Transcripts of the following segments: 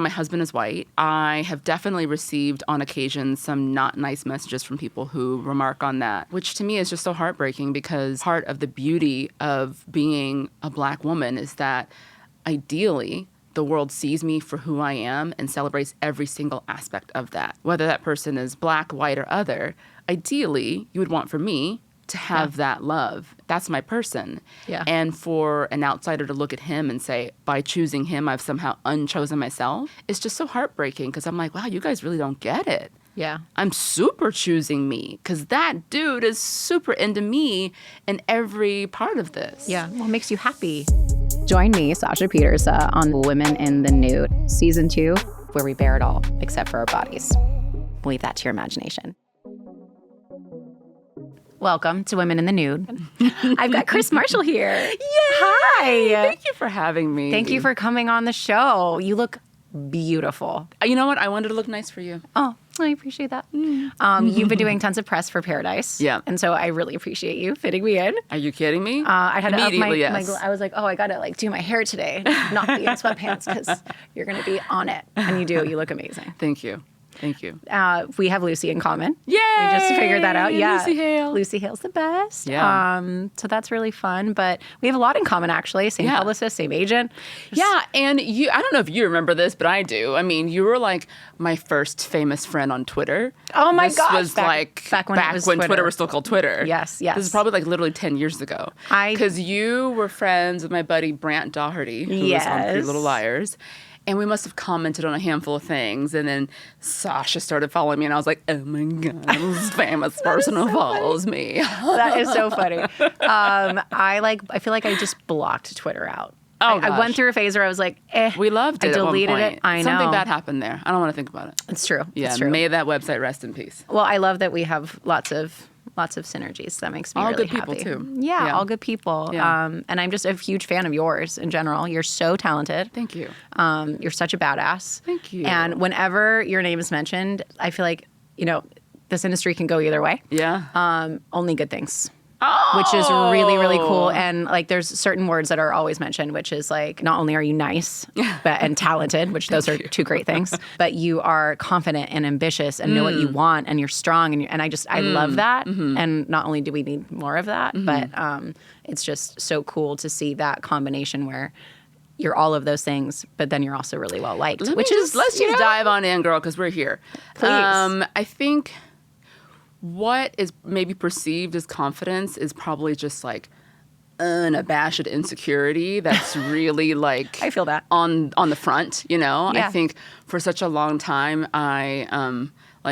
my husband is white. I have definitely received on occasion some not nice messages from people who remark on that, which to me is just so heartbreaking because part of the beauty of being a Black woman is that ideally the world sees me for who I am and celebrates every single aspect of that. Whether that person is Black, white, or other, ideally you would want for me to have that love. That's my person. Yeah. And for an outsider to look at him and say, by choosing him, I've somehow unchosen myself, it's just so heartbreaking because I'm like, wow, you guys really don't get it. Yeah. I'm super choosing me because that dude is super into me in every part of this. Yeah. What makes you happy? Join me, Sasha Pieterse, on Women in the Nude, Season 2, where we bear it all except for our bodies. Leave that to your imagination. Welcome to Women in the Nude. I've got Krys Marshall here. Yay! Hi. Thank you for having me. Thank you for coming on the show. You look beautiful. You know what? I wanted to look nice for you. Oh, I appreciate that. You've been doing tons of press for Paradise. Yeah. And so I really appreciate you fitting me in. Are you kidding me? I had to up Immediately, my yes. I was like, oh, I got to do my hair today, not be in sweatpants because you're going to be on it. And you do. You look amazing. Thank you. Thank you. We have Lucy in common. Yay! We just figured that out. Yeah. Lucy Hale. Lucy Hale's the best. Yeah. So that's really fun. But we have a lot in common, actually. Same publicist, same agent. Yeah, and you, I don't know if you remember this, but I do. I mean, you were like my first famous friend on Twitter. Oh my gosh. This was back when Twitter was still called Twitter. Yes, yes. This is probably like literally 10 years ago. Because you were friends with my buddy Brant Doherty, who was on Pretty Little Liars. And we must have commented on a handful of things. And then Sasha started following me. And I was like, oh, my God, this famous person who follows me. That is so funny. I feel like I just blocked Twitter out. Oh, I went through a phase where I was like, we loved it. I deleted at one point. it. I know. Something bad happened there. I don't want to think about it. It's true. Yeah, it's true. May that website rest in peace. Well, I love that we have lots of synergies. That makes me all really good people happy. too. Yeah, all good people. Yeah. And I'm just a huge fan of yours in general. You're so talented. Thank you. You're such a badass. Thank you. And whenever your name is mentioned, I feel like, this industry can go either way. Yeah. Only good things. Oh! Which is really, really cool. And like there's certain words that are always mentioned, which is like, not only are you nice and talented, which those are two great things, but you are confident and ambitious and know what you want and you're strong. And I love that. Mm-hmm. And not only do we need more of that, but it's just so cool to see that combination where you're all of those things, but then you're also really well liked. Let's just dive on in, girl, because we're here. Please. I think what is maybe perceived as confidence is probably just like unabashed insecurity that's really like I feel that on the front, Yeah. I think for such a long time I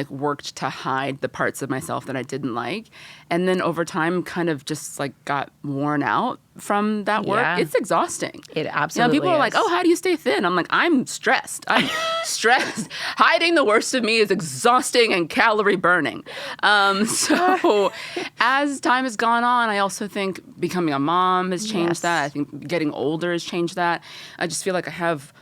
worked to hide the parts of myself that I didn't like, and then over time kind of just like got worn out from that work. Yeah. It's exhausting. It absolutely people are like, oh, how do you stay thin? I'm like, I'm stressed. Stressed. Hiding the worst of me is exhausting and calorie burning. So as time has gone on, I also think becoming a mom has changed that. I think getting older has changed that. I just feel like I have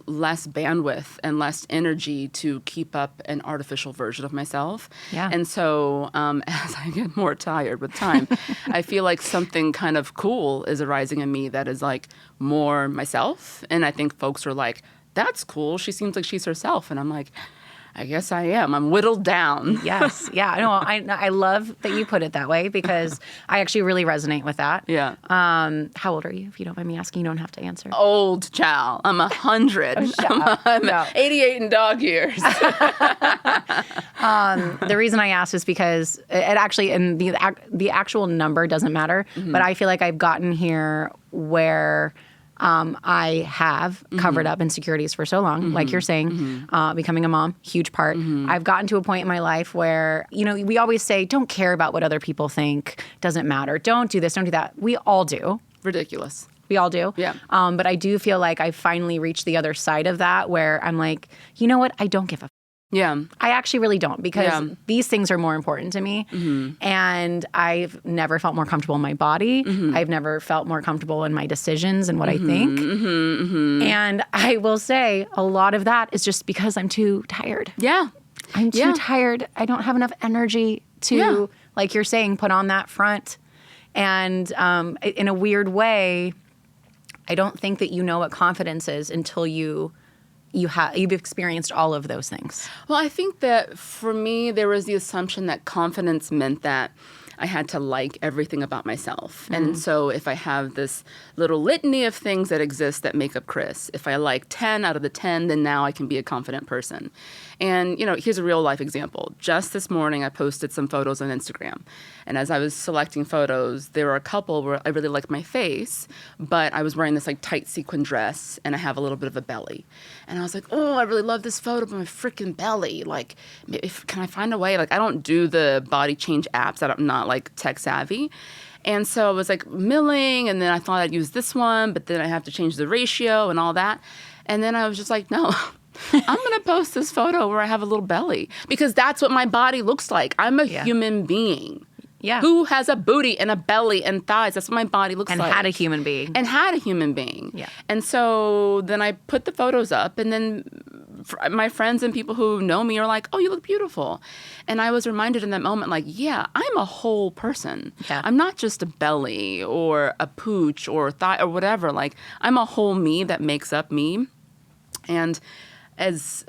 less bandwidth and less energy to keep up an artificial version of myself. Yeah. And so as I get more tired with time, I feel like something kind of cool is arising in me that is like more myself. And I think folks are like, that's cool. She seems like she's herself. And I'm like, I guess I am. I'm whittled down. Yes. Yeah. No, I love that you put it that way because I actually really resonate with that. Yeah. How old are you? If you don't mind me asking, you don't have to answer. Old child. I'm 100. I'm 88 in dog years. The reason I asked is because it actually, and the actual number doesn't matter, but I feel like I've gotten here where I have covered up insecurities for so long, like you're saying, becoming a mom, huge part. I've gotten to a point in my life where, we always say, don't care about what other people think, doesn't matter. Don't do this, don't do that. We all do. Ridiculous. We all do. Yeah. But I do feel like I finally reached the other side of that where I'm like, you know what? I don't give a Yeah. I actually really don't because these things are more important to me. And I've never felt more comfortable in my body. I've never felt more comfortable in my decisions and what I think. And I will say a lot of that is just because I'm too tired. Yeah. I'm too tired. I don't have enough energy to, like you're saying, put on that front. And in a weird way, I don't think that you know what confidence is until you you've experienced all of those things? Well, I think that for me, there was the assumption that confidence meant that I had to like everything about myself. And so if I have this little litany of things that exist that make up Krys, if I like 10 out of the 10, then now I can be a confident person. And, here's a real life example. Just this morning, I posted some photos on Instagram. And as I was selecting photos, there were a couple where I really liked my face, but I was wearing this like tight sequin dress and I have a little bit of a belly. And I was like, oh, I really love this photo of my freaking belly. Like, can I find a way? Like, I don't do the body change apps. I'm not like tech savvy. And so I was like milling, and then I thought I'd use this one, but then I have to change the ratio and all that. And then I was just like, no, I'm going to post this photo where I have a little belly because that's what my body looks like. I'm a human being. Yeah. Who has a booty and a belly and thighs? That's what my body looks like. And had a human being. Yeah. And so then I put the photos up, and then my friends and people who know me are like, oh, you look beautiful. And I was reminded in that moment, like, yeah, I'm a whole person. Yeah. I'm not just a belly or a pooch or thigh or whatever. Like, I'm a whole me that makes up me. And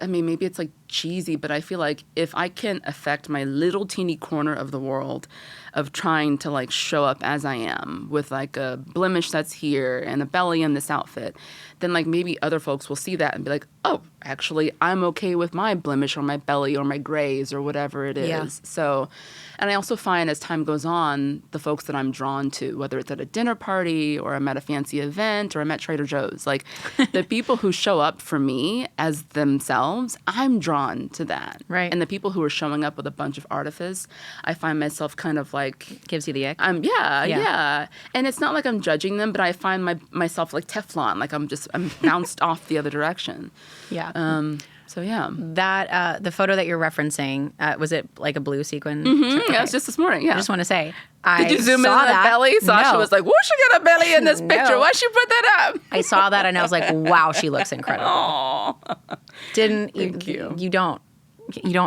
maybe it's like cheesy, but I feel like if I can affect my little teeny corner of the world of trying to like show up as I am with like a blemish that's here and a belly in this outfit, then like maybe other folks will see that and be like, oh, actually, I'm okay with my blemish or my belly or my grays or whatever it is. Yeah. So, and I also find as time goes on, the folks that I'm drawn to, whether it's at a dinner party or I'm at a fancy event or I'm at Trader Joe's, like the people who show up for me as themselves, I'm drawn to that. Right. And the people who are showing up with a bunch of artifice, I find myself kind of like... Gives you the ick? Yeah. And it's not like I'm judging them, but I find myself like Teflon, like I'm bounced off the other direction. Yeah. So yeah. That the photo that you're referencing, was it like a blue sequin? Mm-hmm. Okay. Yeah, it was just this morning. Yeah. I just want to say, Did you zoom in on that belly? Sasha was like, "Whoa, she got a belly in this picture. No. Why'd she put that up?" I saw that and I was like, "Wow, she looks incredible." Aww. Thank you. You don't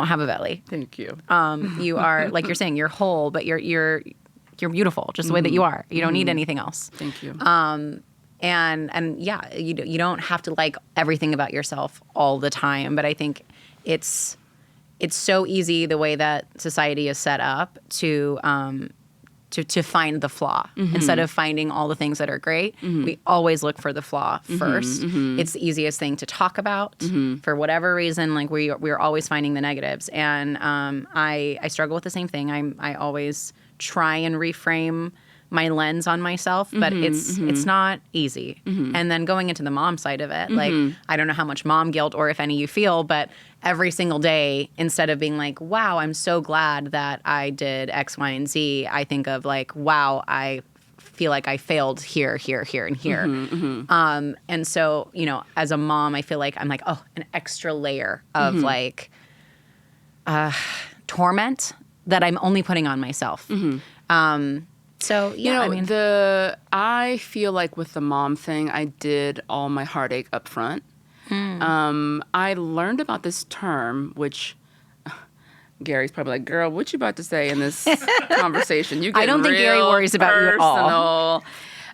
have a belly. Thank you. You are, like you're saying, you're whole, but you're beautiful, just the way that you are. You don't need anything else. Thank you. And yeah, you don't have to like everything about yourself all the time, but I think it's so easy the way that society is set up to find the flaw instead of finding all the things that are great. We always look for the flaw first. It's the easiest thing to talk about for whatever reason. Like we're always finding the negatives, and I struggle with the same thing. I always try and reframe my lens on myself, but it's not easy. And then going into the mom side of it, like I don't know how much mom guilt or if any you feel, but every single day, instead of being like, wow, I'm so glad that I did X, Y, and Z, I think of like, wow, I feel like I failed here, here, here, and here. And so, as a mom, I feel like I'm like, oh, an extra layer of like torment that I'm only putting on myself. So, yeah, I feel like with the mom thing, I did all my heartache up front. I learned about this term, which Gary's probably like, girl, what you about to say in this conversation? I don't think Gary worries about you at all.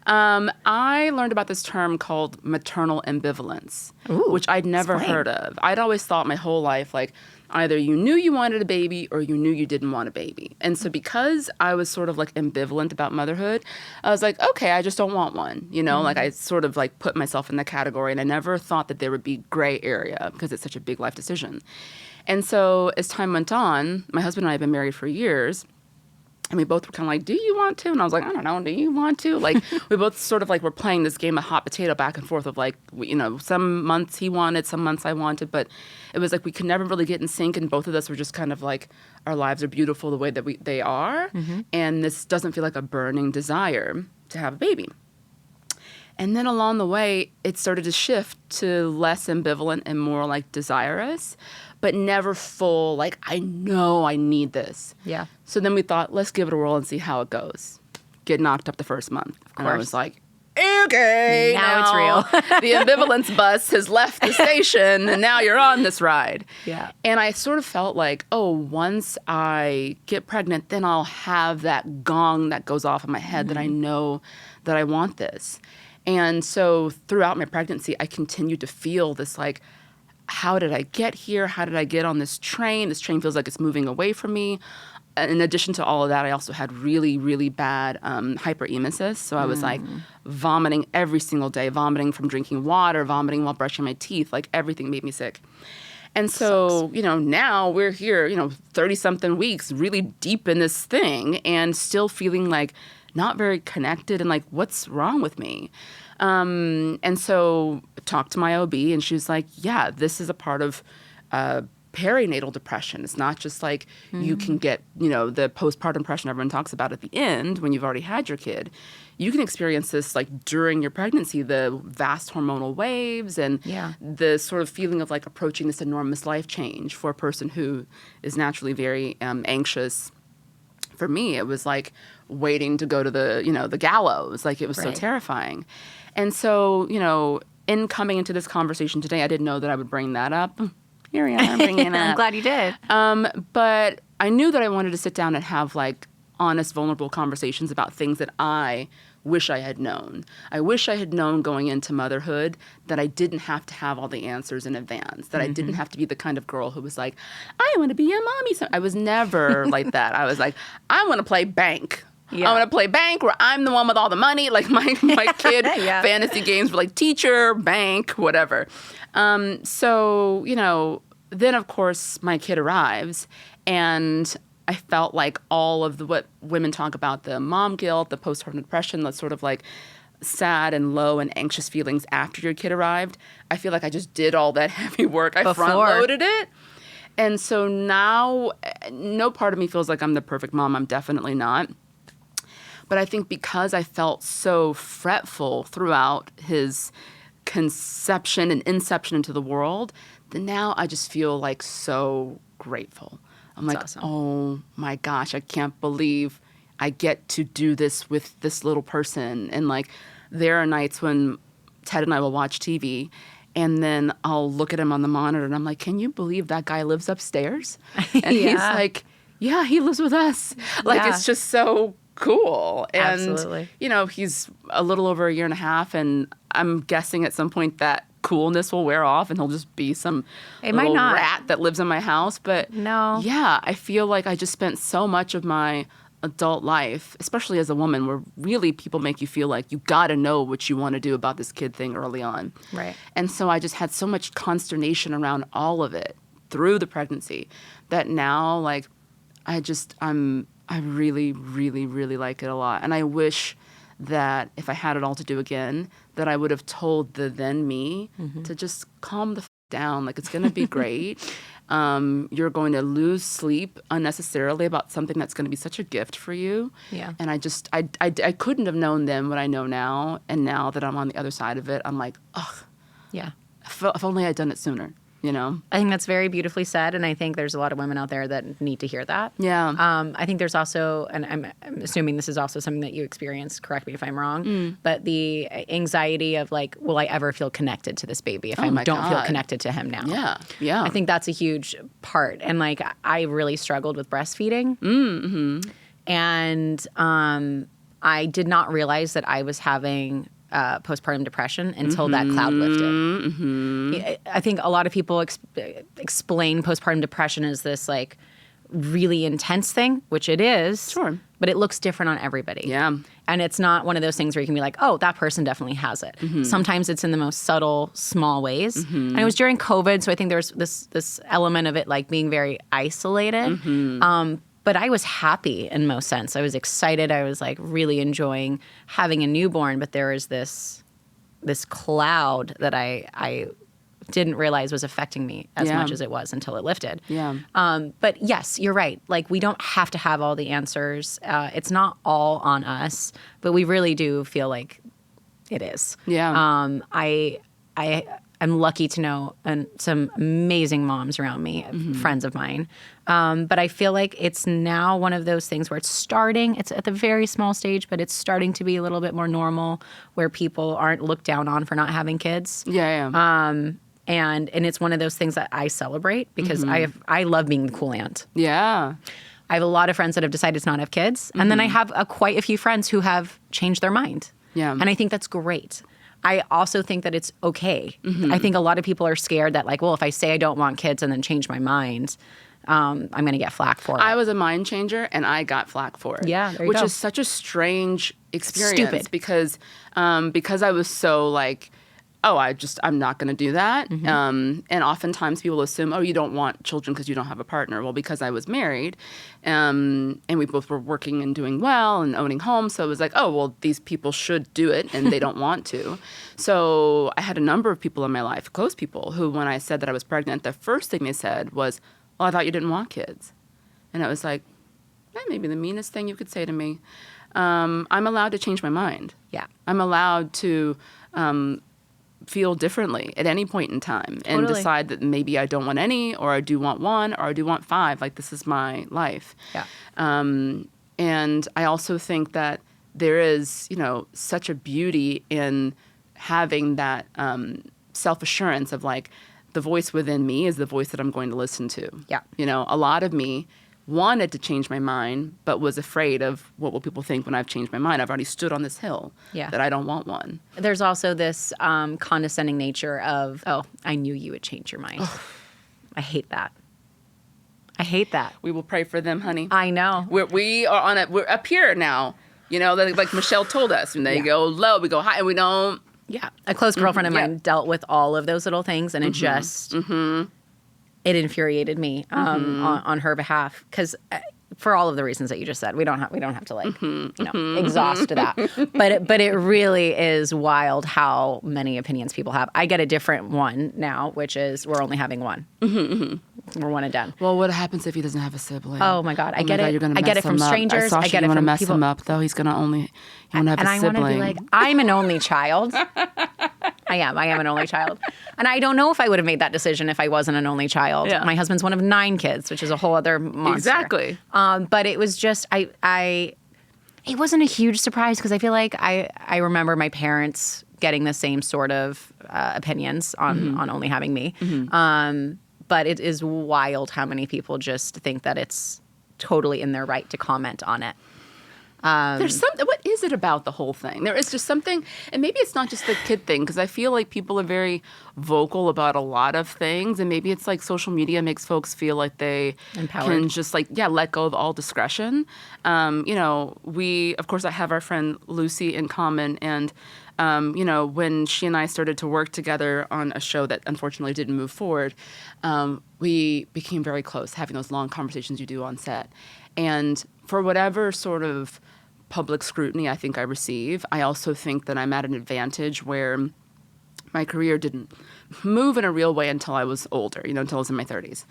I learned about this term called maternal ambivalence, which I'd never heard of. I'd always thought my whole life, like, either you knew you wanted a baby or you knew you didn't want a baby. And so because I was sort of like ambivalent about motherhood, I was like, okay, I just don't want one. Like I sort of like put myself in the category, and I never thought that there would be gray area because it's such a big life decision. And so as time went on, my husband and I have been married for years. And we both were kind of like, do you want to? And I was like, I don't know. Do you want to? Like, we both sort of like were playing this game of hot potato back and forth of like, some months he wanted, some months I wanted. But it was like we could never really get in sync. And both of us were just kind of like, our lives are beautiful the way that they are. And this doesn't feel like a burning desire to have a baby. And then along the way, it started to shift to less ambivalent and more like desirous, but never full, like, I know I need this. Yeah. So then we thought, let's give it a whirl and see how it goes. Get knocked up the first month. Of course. And I was like, okay. Now it's real. The ambivalence bus has left the station, and now you're on this ride. Yeah. And I sort of felt like, once I get pregnant, then I'll have that gong that goes off in my head that I know that I want this. And so throughout my pregnancy, I continued to feel this like, how did I get here? How did I get on this train? This train feels like it's moving away from me. In addition to all of that, I also had really, really bad hyperemesis. So I was like vomiting every single day, vomiting from drinking water, vomiting while brushing my teeth. Like everything made me sick. And so, now we're here, 30-something weeks, really deep in this thing and still feeling like not very connected and like, what's wrong with me? And so I talked to my OB and she was like, yeah, this is a part of perinatal depression. It's not just like you can get, the postpartum depression everyone talks about at the end when you've already had your kid. You can experience this like during your pregnancy, the vast hormonal waves and the sort of feeling of like approaching this enormous life change for a person who is naturally very anxious. For me, it was like waiting to go to the gallows. Like it was so terrifying. And so, in coming into this conversation today, I didn't know that I would bring that up. Here I am bringing it up. I'm glad you did. But I knew that I wanted to sit down and have like honest, vulnerable conversations about things that I wish I had known. I wish I had known going into motherhood that I didn't have to have all the answers in advance, that I didn't have to be the kind of girl who was like, I want to be a mommy. So I was never like that. I was like, I want to play bank. I want to play bank where I'm the one with all the money. Like my kid fantasy games were like teacher, bank, whatever. So, then of course my kid arrives and I felt like all of what women talk about, the mom guilt, the postpartum depression, the sort of like sad and low and anxious feelings after your kid arrived. I feel like I just did all that heavy work. I front-loaded it. And so now no part of me feels like I'm the perfect mom. I'm definitely not. But I think because I felt so fretful throughout his conception and inception into the world, then now I just feel like so grateful. I'm like, awesome. Oh my gosh, I can't believe I get to do this with this little person. And like, there are nights when Ted and I will watch TV and then I'll look at him on the monitor and I'm like, can you believe that guy lives upstairs? And he's like, yeah, he lives with us. Like, it's just so cool. And, absolutely. He's a little over a year and a half and I'm guessing at some point that coolness will wear off and he'll just be some little rat that lives in my house. But I feel like I just spent so much of my adult life, especially as a woman, where really people make you feel like you got to know what you want to do about this kid thing early on. Right. And so I just had so much consternation around all of it through the pregnancy that now, like, I really, really, really like it a lot. And I wish that if I had it all to do again, that I would have told the then me to just calm the down. Like, it's going to be great. You're going to lose sleep unnecessarily about something that's going to be such a gift for you. Yeah. And I couldn't have known then what I know now. And now that I'm on the other side of it, I'm like, ugh. Yeah. If only I'd done it sooner. I think that's very beautifully said, and I think there's a lot of women out there that need to hear that. Yeah. I think there's also, and I'm assuming this is also something that you experienced, correct me if I'm wrong, but the anxiety of like, will I ever feel connected to this baby if I don't feel connected to him now? Yeah, yeah. I think that's a huge part, and like I really struggled with breastfeeding, and I did not realize that I was having postpartum depression until that cloud lifted. I think a lot of people explain postpartum depression as this like really intense thing, which it is. Sure. But it looks different on everybody. Yeah. And it's not one of those things where you can be like, oh, that person definitely has it. Sometimes it's in the most subtle, small ways. And it was during COVID, so I think there's this element of it like being very isolated. But I was happy in most sense. I was excited. I was like really enjoying having a newborn. But there was this cloud that I didn't realize was affecting me as much as it was until it lifted. Yeah. But yes, you're right. Like, we don't have to have all the answers. It's not all on us, but we really do feel like it is. Yeah. I'm lucky to know some amazing moms around me, friends of mine. But I feel like it's now one of those things where it's at the very small stage, but it's starting to be a little bit more normal where people aren't looked down on for not having kids. Yeah, yeah. And it's one of those things that I celebrate because I love being the cool aunt. Yeah. I have a lot of friends that have decided to not have kids. And then I have quite a few friends who have changed their mind. Yeah. And I think that's great. I also think that it's okay. I think a lot of people are scared that like, well, if I say I don't want kids and then change my mind, I'm going to get flack for it. I was a mind changer, and I got flack for it. Yeah, there you which go. is such a strange experience. Stupid. Because I was so like, oh, I'm not going to do that. And oftentimes people assume, oh, you don't want children because you don't have a partner. Well, because I was married, and we both were working and doing well and owning homes, so it was like, oh, well, these people should do it, and they don't want to. So I had a number of people in my life, close people, who when I said that I was pregnant, the first thing they said was, well, I thought you didn't want kids. And it was like, that may be the meanest thing you could say to me. I'm allowed to change my mind. Yeah. I'm allowed to feel differently at any point in time and Totally. decide that maybe I don't want any, or I do want one, or I do want 5. Like, this is my life. Yeah. And I also think that there is, such a beauty in having that self-assurance of like, the voice within me is the voice that I'm going to listen to. Yeah. A lot of me wanted to change my mind, but was afraid of what will people think when I've changed my mind. I've already stood on this hill that I don't want one. There's also this condescending nature of, oh, I knew you would change your mind. I hate that. I hate that. We will pray for them, honey. I know. We're up here now. Like Michelle told us, and they go low, we go high, and we don't. Yeah. A close girlfriend of mine dealt with all of those little things, and it just, it infuriated me on her behalf. Because for all of the reasons that you just said, we don't have to like, exhaust that. But it really is wild how many opinions people have. I get a different one now, which is we're only having one. We're one and done. Well, what happens if he doesn't have a sibling? Oh my God, I get it. You're gonna I get it from strangers. Sasha, I get you it from mess people. him up though. He's gonna only have a and I sibling. want to be like, I'm an only child. I am an only child. And I don't know if I would have made that decision if I wasn't an only child. Yeah. My husband's one of 9 kids, which is a whole other monster. Exactly. But it was just, it wasn't a huge surprise because I feel like I remember my parents getting the same sort of opinions on only having me. But it is wild how many people just think that it's totally in their right to comment on it. There's something. What is it about the whole thing? There is just something, and maybe it's not just the kid thing, because I feel like people are very vocal about a lot of things, and maybe it's like social media makes folks feel like they Empowered. can just let go of all discretion. Of course, I have our friend Lucy in common, and when she and I started to work together on a show that unfortunately didn't move forward, we became very close, having those long conversations you do on set. And for whatever sort of public scrutiny I think I receive, I also think that I'm at an advantage where my career didn't move in a real way until I was older, until I was in my 30s.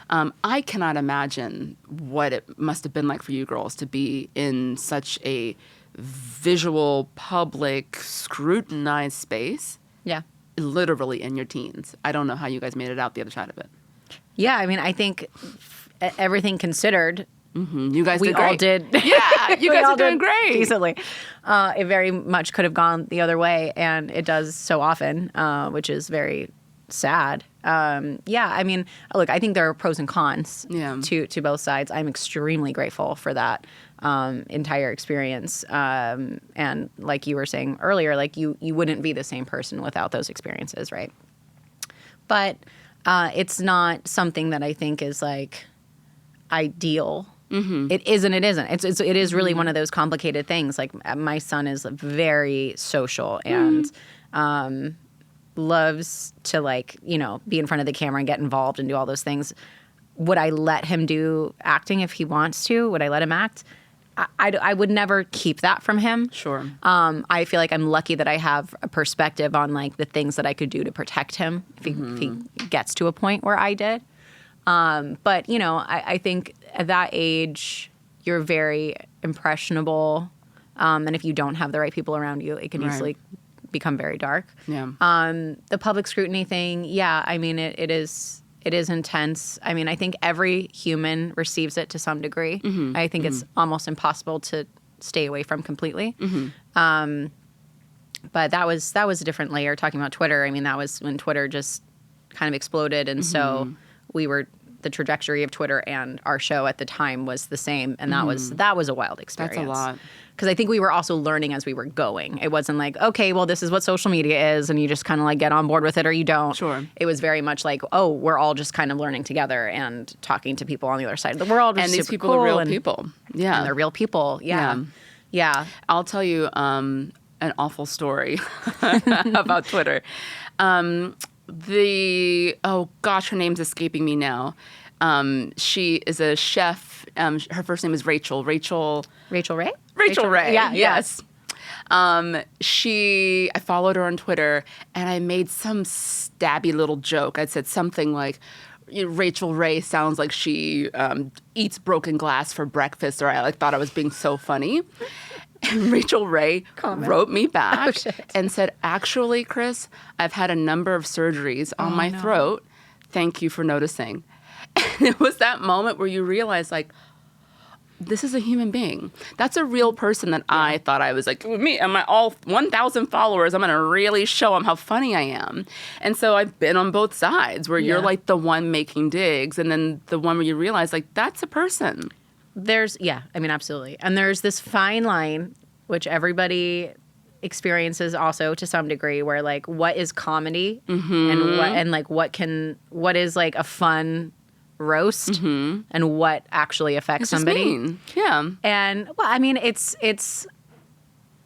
I cannot imagine what it must have been like for you girls to be in such a visual, public, scrutinized space. Yeah. Literally in your teens. I don't know how you guys made it out the other side of it. Yeah, I mean, I think everything considered, you guys we did great. all did. Yeah, you we guys all are doing did great. Decently. It very much could have gone the other way, and it does so often, which is very sad. I mean, look, I think there are pros and cons to both sides. I'm extremely grateful for that entire experience. And like you were saying earlier, like you wouldn't be the same person without those experiences, right? But it's not something that I think is like ideal. It is and it isn't. It is really one of those complicated things. Like my son is very social and loves to be in front of the camera and get involved and do all those things. Would I let him do acting if he wants to? Would I let him act? I would never keep that from him. Sure. I feel like I'm lucky that I have a perspective on the things that I could do to protect him if he gets to a point where I did. But I think at that age you're very impressionable, and if you don't have the right people around you, it can easily become very dark. Yeah. The public scrutiny thing, I mean it is intense. I mean, I think every human receives it to some degree. I think it's almost impossible to stay away from completely. But that was a different layer. Talking about Twitter, I mean, that was when Twitter just kind of exploded, and so we were the trajectory of Twitter and our show at the time was the same, and that was a wild experience. That's a lot. Because I think we were also learning as we were going. It wasn't like, okay, well, this is what social media is, and you just kind of like get on board with it or you don't. Sure. It was very much like, oh, we're all just kind of learning together and talking to people on the other side of the world. And these people are real people. Yeah. And they're real people. Yeah. I'll tell you an awful story about Twitter. Oh gosh, her name's escaping me now. She is a chef. Her first name is Rachel. Rachel Ray? Rachel Ray. Yeah. Yes. I followed her on Twitter, and I made some stabby little joke. I said something like, Rachel Ray sounds like she eats broken glass for breakfast, or I thought I was being so funny. And Rachel Ray wrote me back and said, actually, Krys, I've had a number of surgeries on my throat. Thank you for noticing. And it was that moment where you realize, like, this is a human being. That's a real person that I thought I was like, me and my all 1,000 followers, I'm going to really show them how funny I am. And so I've been on both sides where you're like the one making digs, and then the one where you realize, like, that's a person. Absolutely. And there's this fine line, which everybody experiences also to some degree, where like, what is comedy and what is like a fun roast and what actually affects somebody. Mean. Yeah. And well, I mean, it's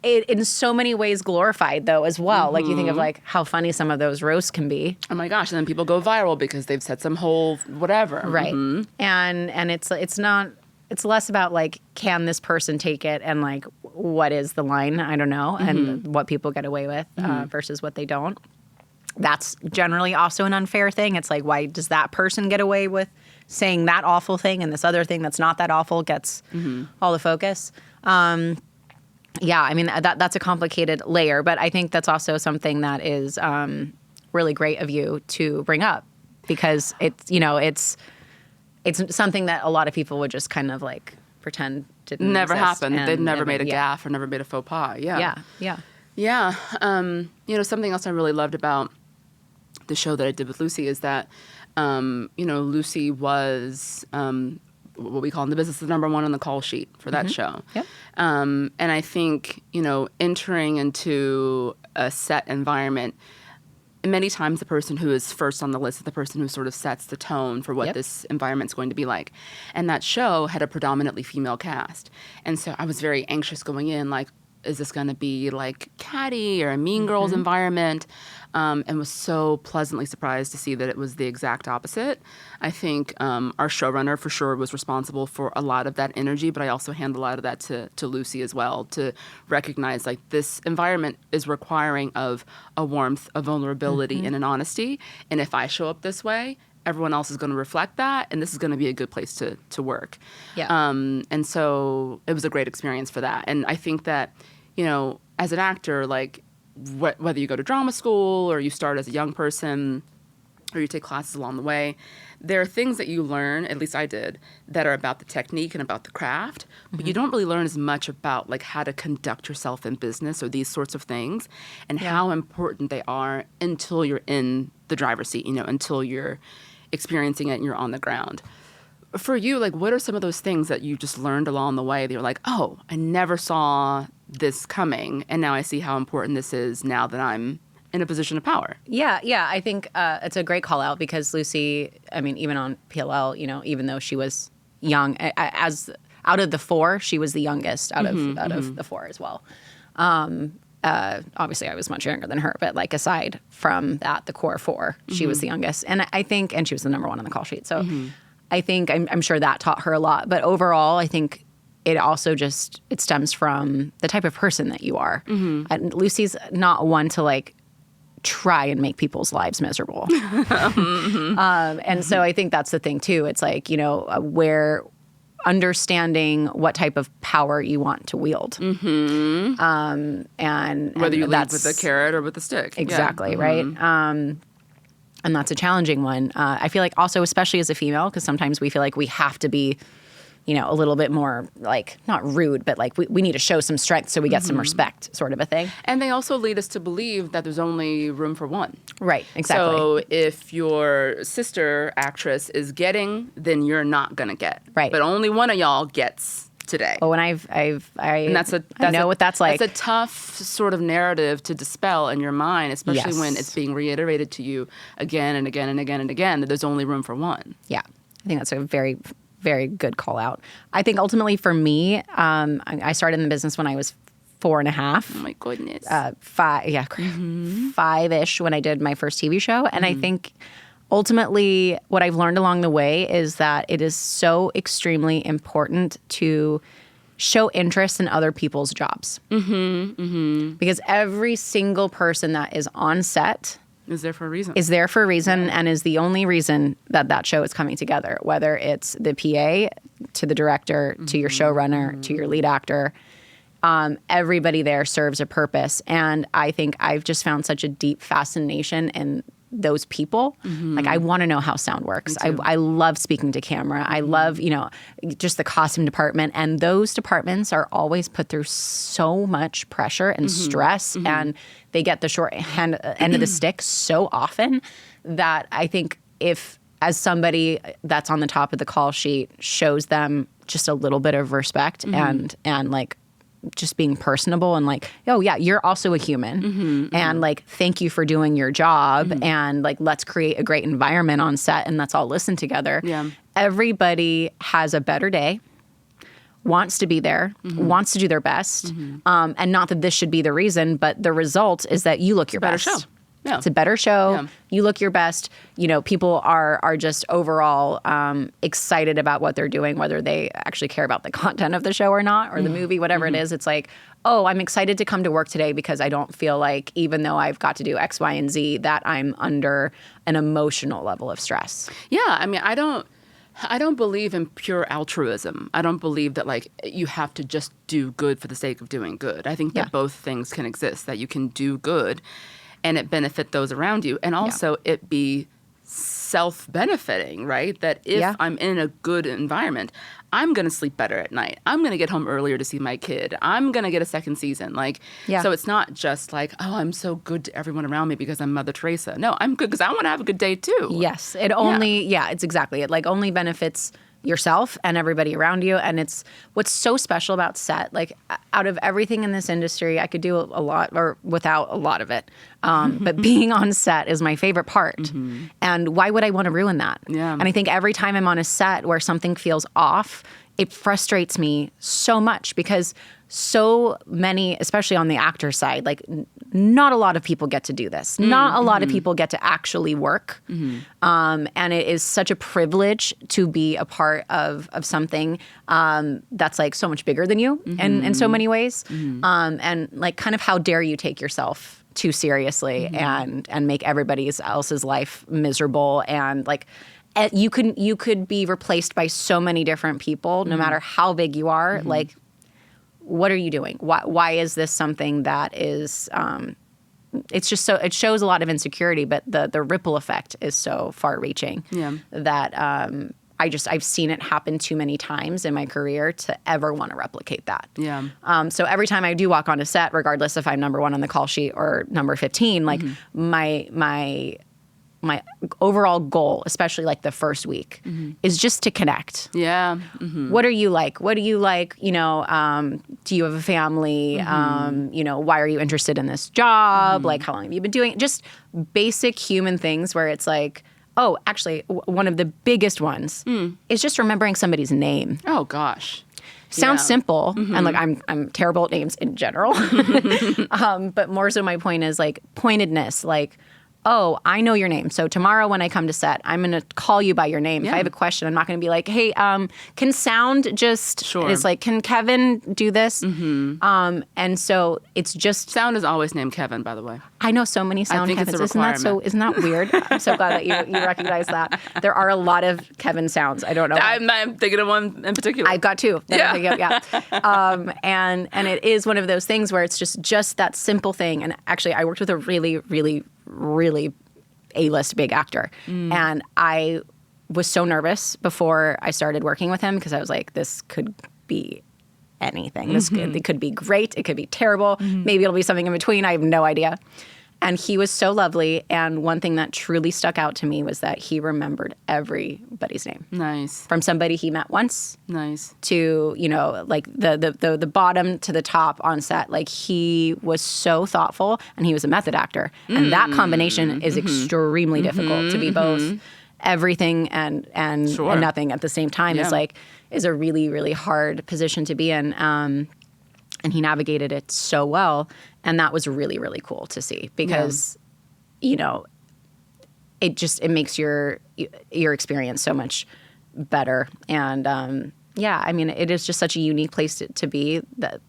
in so many ways glorified though as well. Like you think of like how funny some of those roasts can be. Oh my gosh. And then people go viral because they've said some whole whatever. Right. And it's less about like, can this person take it and like, what is the line? I don't know. And what people get away with versus what they don't. That's generally also an unfair thing. It's like, why does that person get away with saying that awful thing and this other thing that's not that awful gets all the focus? That's a complicated layer, but I think that's also something that is really great of you to bring up, because it's something that a lot of people would just kind of like pretend didn't never exist. happened. They've never made a gaffe or never made a faux pas. Yeah. Something else I really loved about the show that I did with Lucy is that, Lucy was what we call in the business the number one on the call sheet for that show. Yep. And I think, entering into a set environment, many times the person who is first on the list is the person who sort of sets the tone for what this environment's going to be like. And that show had a predominantly female cast. And so I was very anxious going in, like, is this going to be like Catty or a Mean Girls environment? And was so pleasantly surprised to see that it was the exact opposite. I think our showrunner for sure was responsible for a lot of that energy, but I also hand a lot of that to Lucy as well, to recognize like this environment is requiring of a warmth, a vulnerability, and an honesty. And if I show up this way, everyone else is going to reflect that, and this is going to be a good place to work. Yeah. And so it was a great experience for that. And I think that, as an actor, like whether you go to drama school or you start as a young person or you take classes along the way, there are things that you learn, at least I did, that are about the technique and about the craft, but you don't really learn as much about like how to conduct yourself in business or these sorts of things and how important they are until you're in the driver's seat, until you're experiencing it and you're on the ground. For you, like, what are some of those things that you just learned along the way that you're like, oh, I never saw this coming, and now I see how important this is now that I'm in a position of power? Yeah. I think it's a great call out, because Lucy, I mean, even on PLL, even though she was young, as out of the four, she was the youngest out of the four as well. Obviously I was much younger than her, but like aside from that, the core four, she was the youngest. And I think, and she was the number one on the call sheet. So I think I'm sure that taught her a lot. But overall, I think it also it stems from the type of person that you are. And Lucy's not one to like try and make people's lives miserable. And so I think that's the thing too. It's like, where understanding what type of power you want to wield. And whether you lead with the carrot or with the stick. Exactly, right? And that's a challenging one. I feel like also, especially as a female, because sometimes we feel like we have to be a little bit more like not rude, but like we need to show some strength so we get some respect, sort of a thing. And they also lead us to believe that there's only room for one. Right, exactly. So if your sister actress is getting, then you're not going to get. Right. But only one of y'all gets today. Oh, and I know what that's like. It's a tough sort of narrative to dispel in your mind, especially Yes. when it's being reiterated to you again and again and again and again that there's only room for one. Yeah, I think that's a very, very good call out. I think ultimately for me, I started in the business when I was 4.5. Oh my goodness. 5-ish when I did my first TV show. And I think ultimately what I've learned along the way is that it is so extremely important to show interest in other people's jobs. Because every single person that is on set is there for a reason. And is the only reason that show is coming together, whether it's the PA to the director to your showrunner to your lead actor. Everybody there serves a purpose. And I think I've just found such a deep fascination in those people. Like, I want to know how sound works. I love speaking to camera. I love, just the costume department. And those departments are always put through so much pressure and stress. And they get the short end of the stick so often that I think if, as somebody that's on the top of the call sheet, shows them just a little bit of respect and like, just being personable and like, oh yeah, you're also a human and like, thank you for doing your job and like, let's create a great environment on set and let's all listen together. Yeah. Everybody has a better day, wants to be there, wants to do their best. And not that this should be the reason, but the result is that you look your best. Better show. Yeah. It's a better show. Yeah. You look your best. People are just overall excited about what they're doing, whether they actually care about the content of the show or not, or the movie, whatever it is. It's like, oh, I'm excited to come to work today because I don't feel like, even though I've got to do X, Y, and Z, that I'm under an emotional level of stress. Yeah. I mean, I don't believe in pure altruism. I don't believe that like you have to just do good for the sake of doing good. I think that both things can exist, that you can do good and it benefit those around you. And also it be self-benefiting, right? That if I'm in a good environment, I'm going to sleep better at night. I'm going to get home earlier to see my kid. I'm going to get a second season. So it's not just like, oh, I'm so good to everyone around me because I'm Mother Teresa. No, I'm good because I want to have a good day too. Yes. It only, it's exactly. It like only benefits yourself and everybody around you. And it's what's so special about set. Like, out of everything in this industry, I could do a lot or without a lot of it. But being on set is my favorite part. And why would I want to ruin that? Yeah. And I think every time I'm on a set where something feels off, it frustrates me so much because so many, especially on the actor side, like not a lot of people get to do this. Not a lot of people get to actually work. And it is such a privilege to be a part of something that's like so much bigger than you in so many ways. And like, kind of how dare you take yourself too seriously and make everybody else's life miserable, and like, you could be replaced by so many different people, no matter how big you are. Like, what are you doing? Why is this something that is? It's just so, it shows a lot of insecurity, but the ripple effect is so far-reaching that I've seen it happen too many times in my career to ever want to replicate that. Yeah. So every time I do walk on a set, regardless if I'm number 1 on the call sheet or number 15, like my overall goal, especially like the first week, is just to connect. Yeah. What are you like? What do you like? Do you have a family? Why are you interested in this job? Like, how long have you been doing it? Just basic human things where it's like, oh, actually, one of the biggest ones is just remembering somebody's name. Oh, gosh. Sounds simple, and like I'm terrible at names in general. But more so, my point is like pointedness, like, oh, I know your name. So tomorrow when I come to set, I'm going to call you by your name. If I have a question, I'm not going to be like, hey, can sound just, it's like, can Kevin do this? And so it's just. Sound is always named Kevin, by the way. I know so many sound Kevins. Isn't that weird? I'm so glad that you recognize that. There are a lot of Kevin sounds. I don't know. I'm thinking of one in particular. I've got two. And it is one of those things where it's just that simple thing. And actually, I worked with a really, really, really A-list big actor. And I was so nervous before I started working with him because I was like, this could be anything. It could be great. It could be terrible. Maybe it'll be something in between. I have no idea. And he was so lovely. And one thing that truly stuck out to me was that he remembered everybody's name. Nice. From somebody he met once. Nice. To, you know, like the bottom to the top on set. Like, he was so thoughtful, and he was a method actor. And that combination is extremely difficult to be both everything and nothing at the same time. Is a really, really hard position to be in. And he navigated it so well. And that was really, really cool to see because, you know, it makes your experience so much better. And, I mean, it is just such a unique place to be. That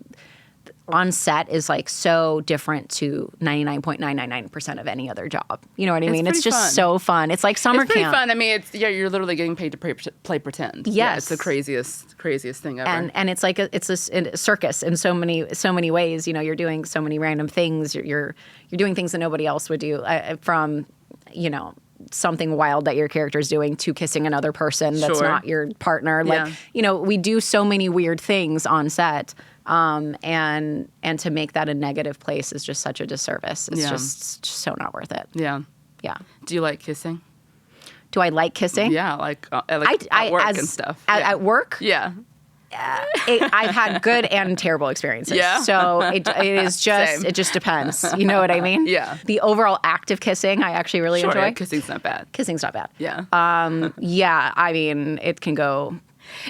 on set is like so different to 99.999% of any other job. You know what I mean? It's just fun. So fun. It's like summer camp. It's pretty fun. I mean, you're literally getting paid to play pretend. Yes. Yeah, it's the craziest thing ever. And it's like it's a circus in so many ways. You know, you're doing so many random things. You're doing things that nobody else would do. From, you know, something wild that your character is doing to kissing another person that's not your partner. Like, you know, we do so many weird things on set. And to make that a negative place is just such a disservice. It's just so not worth it. Yeah. Yeah. Do you like kissing? Do I like kissing? Yeah, at work and stuff. At work? Yeah. I've had good and terrible experiences. Yeah. So it is just, it just depends. You know what I mean? Yeah. The overall act of kissing, I actually really enjoy. Yeah, kissing's not bad. Kissing's not bad. Yeah. I mean, it can go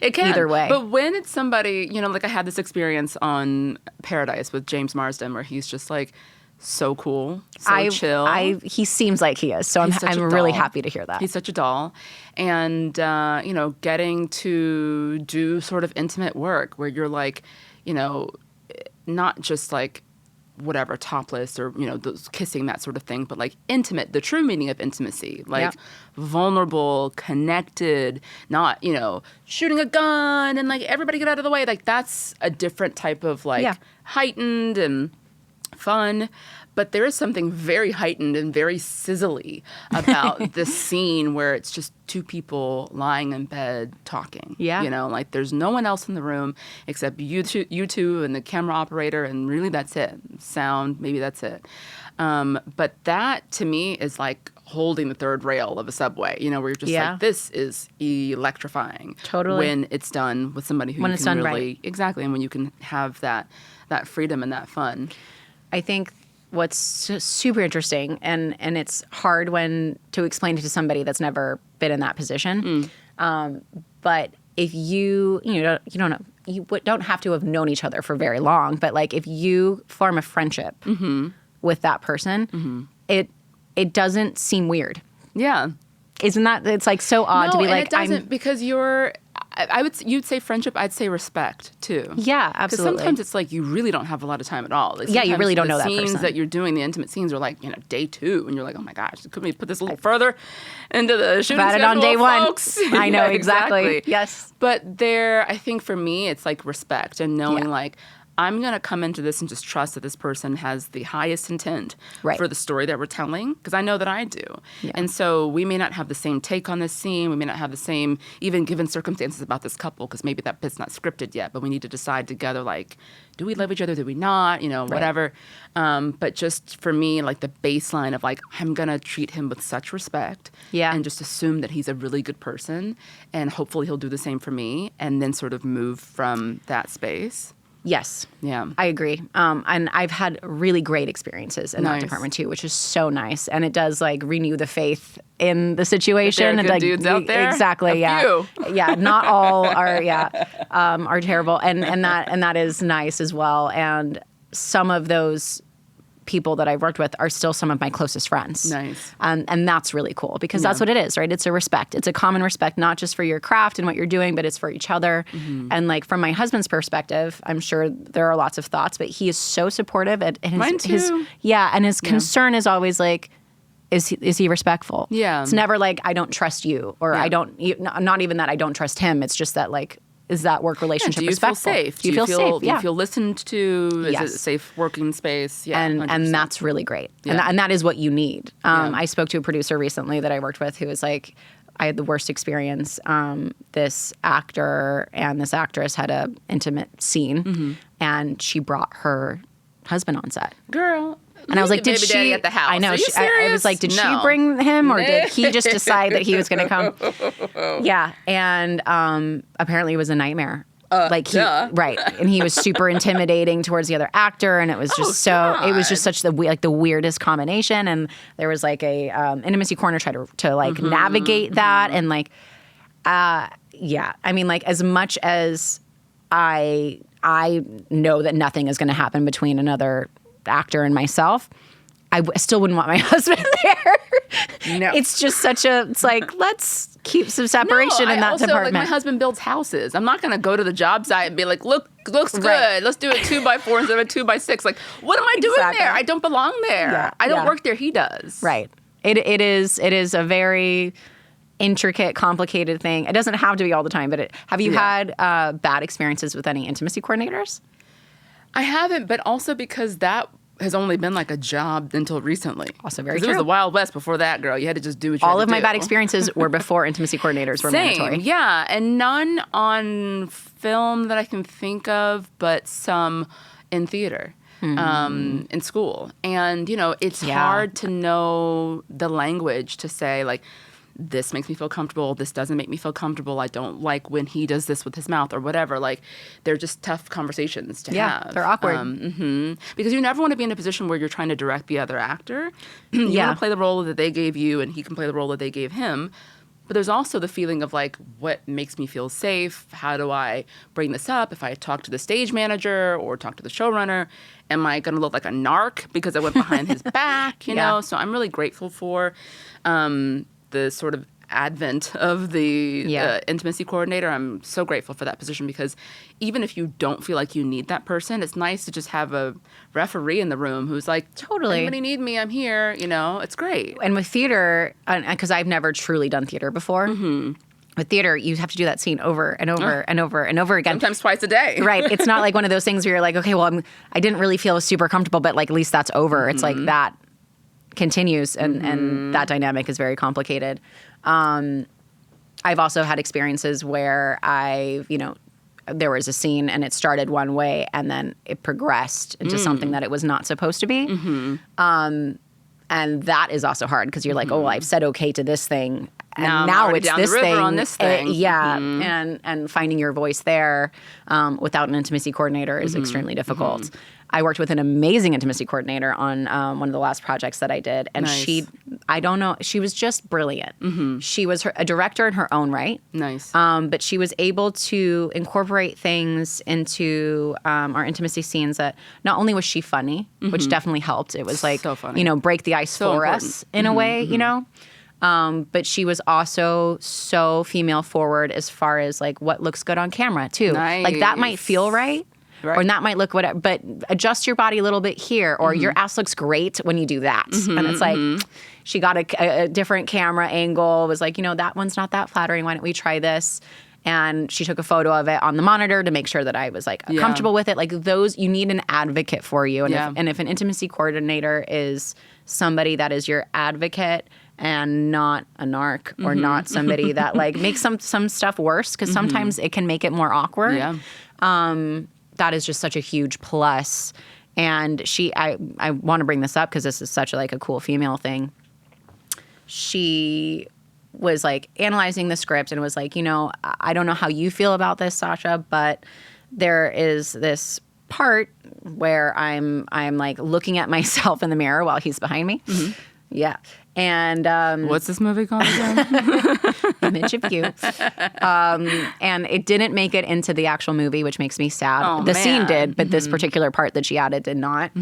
either way. But when it's somebody, you know, like I had this experience on Paradise with James Marsden where he's just like so cool, so chill. He seems like he is, so I'm really happy to hear that. He's such a doll. And, you know, getting to do sort of intimate work where you're like, you know, not just like whatever, topless or, you know, those kissing, that sort of thing, but like intimate, the true meaning of intimacy, like vulnerable, connected, not, you know, shooting a gun and like everybody get out of the way. Like that's a different type of like heightened and fun. But there is something very heightened and very sizzly about this scene where it's just two people lying in bed talking. Yeah. You know, like there's no one else in the room except you two and the camera operator, and really that's it. Sound, maybe that's it. But that to me is like holding the third rail of a subway, you know, where you're just like, this is electrifying. Totally. When it's done with somebody who when it's done really, right. Exactly. And when you can have that freedom and that fun. I think what's super interesting, and it's hard to explain it to somebody that's never been in that position. But if you don't have to have known each other for very long, but like if you form a friendship with that person, it doesn't seem weird. Yeah. Isn't that, it's like so odd to be like, it doesn't, because you'd say friendship, I'd say respect too. Yeah, absolutely. Because sometimes it's like you really don't have a lot of time at all. Like you really don't know that person. The scenes that you're doing, the intimate scenes are like, you know, day 2, and you're like, oh my gosh, couldn't we put this a little further into the shooting schedule, on day folks? 1. I know, exactly. Yes. But I think for me, it's like respect and knowing like, I'm going to come into this and just trust that this person has the highest intent for the story that we're telling, because I know that I do. Yeah. And so we may not have the same take on this scene. We may not have the same, even given circumstances about this couple, because maybe that bit's not scripted yet, but we need to decide together, like, do we love each other? Do we not? You know, whatever. But just for me, like the baseline of like, I'm going to treat him with such respect and just assume that he's a really good person, and hopefully he'll do the same for me, and then sort of move from that space. Yes. Yeah. I agree. And I've had really great experices in that department too, which is so nice. And it does like renew the faith in the situation. There are good like, dudes out there. Exactly. A few. Yeah. Not all are terrible. And that is nice as well. And some of those people that I've worked with are still some of my closest friends. Nice. And that's really cool, because that's what it is, right? It's a respect. It's a common respect, not just for your craft and what you're doing, but it's for each other. And like from my husband's perspective, I'm sure there are lots of thoughts, but he is so supportive. And Mine too. And his concern is always like, is he respectful? Yeah. It's never like, I don't trust you, or not even that I don't trust him. It's just that like, is that work relationship respectful? Do you feel safe? Do you feel safe? Do you feel listened to? Is it a safe working space? Yeah, and that's really great. Yeah. And that is what you need. I spoke to a producer recently that I worked with who was like, I had the worst experience. This actor and this actress had a intimate scene, and she brought her husband on set. Girl. And I was like, did baby she? daddy at the house. I know. Are you I was like, did she bring him, or did he just decide that he was going to come? Yeah, and apparently it was a nightmare. Right, and he was super intimidating towards the other actor, and it was just it was just such the weirdest combination. And there was like a intimacy corner try to like navigate that, and like, yeah, I mean, like as much as I know that nothing is going to happen between another actor and myself, I still wouldn't want my husband there. No. It's just it's like, let's keep some separation in that department. Like, my husband builds houses. I'm not going to go to the job site and be like, looks good. Right. Let's do it 2x4 instead of a 2x6. Like, what am I doing there? I don't belong there. Yeah. I don't work there. He does. Right. It is a very intricate, complicated thing. It doesn't have to be all the time, but have you had bad experiences with any intimacy coordinators? I haven't, but also because that has only been like a job until recently. Also very true. It was the Wild West before that, girl. You had to just do what you had to do. All of my bad experiences were before intimacy coordinators were mandatory. Yeah, and none on film that I can think of, but some in theater. In school. And, it's hard to know the language to say, like, this makes me feel comfortable. This doesn't make me feel comfortable. I don't like when he does this with his mouth or whatever. Like, they're just tough conversations to have. Yeah, they're awkward. Because you never want to be in a position where you're trying to direct the other actor. You want to play the role that they gave you, and he can play the role that they gave him. But there's also the feeling of, like, what makes me feel safe? How do I bring this up? If I talk to the stage manager or talk to the showrunner, am I going to look like a narc because I went behind his back, you know? So I'm really grateful for the sort of advent of the intimacy coordinator. I'm so grateful for that position, because even if you don't feel like you need that person, it's nice to just have a referee in the room who's like, totally, anybody need me, I'm here, it's great. And with theater, because I've never truly done theater before, with theater, you have to do that scene over and over and over and over again. Sometimes twice a day. Right. It's not like one of those things where you're like, okay, well, I didn't really feel super comfortable, but like at least that's over. It's like that continues, and that dynamic is very complicated. I've also had experiences where there was a scene and it started one way and then it progressed into something that it was not supposed to be. And that is also hard, because you're like, oh, well, I've said okay to this thing, and now it's down this the river thing. On this thing. And finding your voice there without an intimacy coordinator is extremely difficult. I worked with an amazing intimacy coordinator on one of the last projects that I did. And she was just brilliant. She was a director in her own right. Nice. But she was able to incorporate things into our intimacy scenes that not only was she funny, which definitely helped. It was like, so funny. Break the ice for us in a way, but she was also so female forward as far as like what looks good on camera too. Nice. Like that might feel right. Or that might look whatever, but adjust your body a little bit here, or your ass looks great when you do that. And it's like, she got a different camera angle, was like, that one's not that flattering. Why don't we try this? And she took a photo of it on the monitor to make sure that I was like comfortable with it. Like those, you need an advocate for you. And if an intimacy coordinator is somebody that is your advocate and not a narc, or not somebody that like makes some stuff worse, because sometimes it can make it more awkward. That is just such a huge plus. And I want to bring this up because this is such a cool female thing. She was like analyzing the script and was like, I don't know how you feel about this, Sasha, but there is this part where I'm like looking at myself in the mirror while he's behind me. Yeah. And what's this movie called again? Image of You. And it didn't make it into the actual movie, which makes me sad. The scene did, but this particular part that she added did not.